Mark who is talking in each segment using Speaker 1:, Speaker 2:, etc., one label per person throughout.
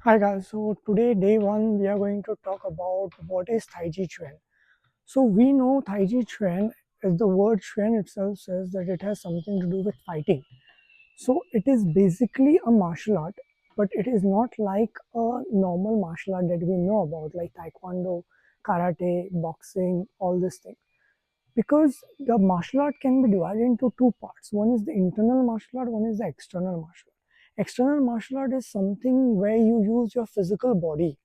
Speaker 1: Hi guys, so today day one we are going to talk about what is Taichi Chuan. So we know Taichi Chuan, as the word Chuan itself says, that it has something to do with fighting. So it is basically a martial art, but it is not like a normal martial art that we know about, like taekwondo, karate, boxing, all this thing. Because the martial art can be divided into two parts. One is the internal martial art, one is the external martial art. External martial art is something where you use your physical body,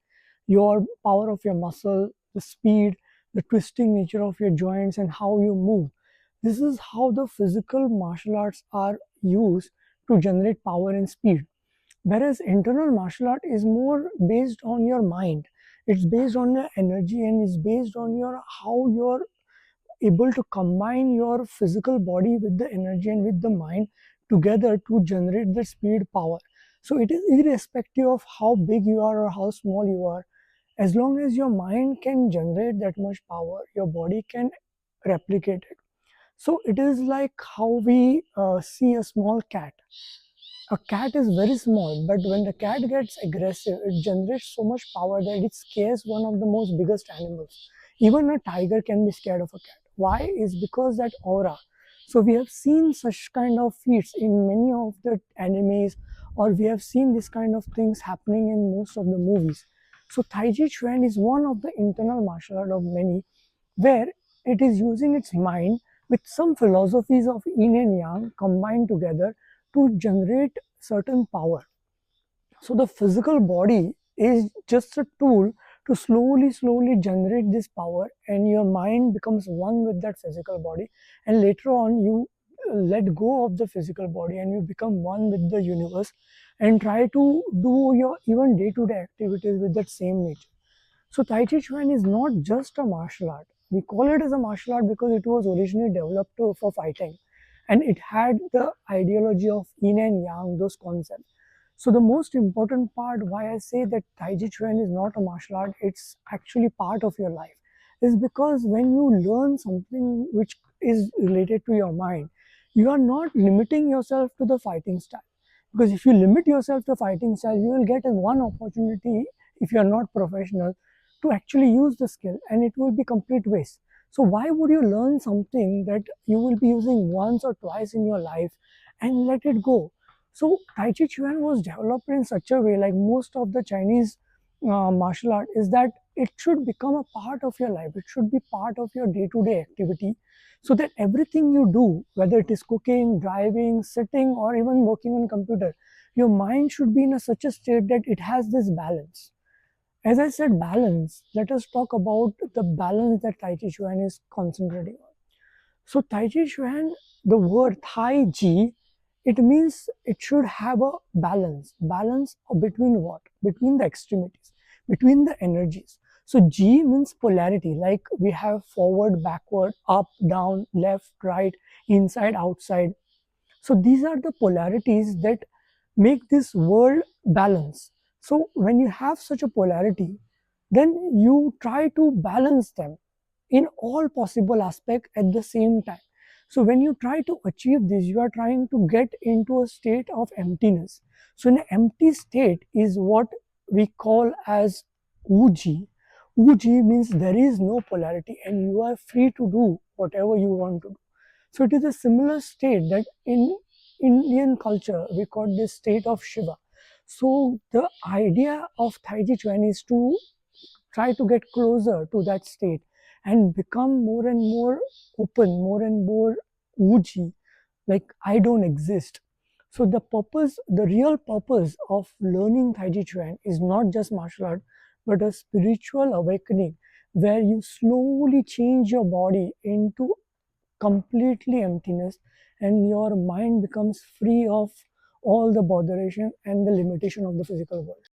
Speaker 1: your power of your muscle, the speed, the twisting nature of your joints, and how you move. This is how the physical martial arts are used to generate power and speed. Whereas internal martial art is more based on your mind. It's based on your energy and it's based on your how you're able to combine your physical body with the energy and with the mind together to generate the speed power. So it is irrespective of how big you are or how small you are. As long as your mind can generate that much power, your body can replicate it. So it is like how we see a small cat. A cat is very small, but when the cat gets aggressive, it generates so much power that it scares one of the most biggest animals. Even a tiger can be scared of a cat. Why? Is because that aura. So we have seen such kind of feats in many of the animes, or we have seen this kind of things happening in most of the movies. So Tai Chi Chuan is one of the internal martial art of many, where it is using its mind with some philosophies of yin and yang combined together to generate certain power. So the physical body is just a tool to slowly generate this power, and your mind becomes one with that physical body, and later on you let go of the physical body and you become one with the universe and try to do your even day-to-day activities with that same nature. So Tai Chi Chuan is not just a martial art. We call it as a martial art because it was originally developed for fighting, and it had the ideology of yin and yang, those concepts. So the most important part why I say that Tai Chi Chuan is not a martial art, it's actually part of your life, is because when you learn something which is related to your mind, you are not limiting yourself to the fighting style. Because if you limit yourself to fighting style, you will get one opportunity, if you are not professional, to actually use the skill, and it will be complete waste. So why would you learn something that you will be using once or twice in your life and let it go? So Tai Chi Chuan was developed in such a way, like most of the Chinese martial art, is that it should become a part of your life. It should be part of your day-to-day activity, so that everything you do, whether it is cooking, driving, sitting, or even working on computer, your mind should be in such a state that it has this balance. As I said, balance. Let us talk about the balance that Tai Chi Chuan is concentrating on. So Tai Chi Chuan, the word Tai Chi, it means it should have a balance. Balance between what? Between the extremities, between the energies. So G means polarity, like we have forward, backward, up, down, left, right, inside, outside. So these are the polarities that make this world balance. So when you have such a polarity, then you try to balance them in all possible aspects at the same time. So when you try to achieve this, you are trying to get into a state of emptiness. So an empty state is what we call as Uji. Uji means there is no polarity and you are free to do whatever you want to do. So it is a similar state that in Indian culture we call this state of Shiva. So the idea of Tai Chi Chuan is to try to get closer to that state and become more and more open, more and more Uji, like I don't exist. So the purpose, the real purpose of learning Tai Chi Chuan is not just martial art, but a spiritual awakening where you slowly change your body into completely emptiness, and your mind becomes free of all the botheration and the limitation of the physical world.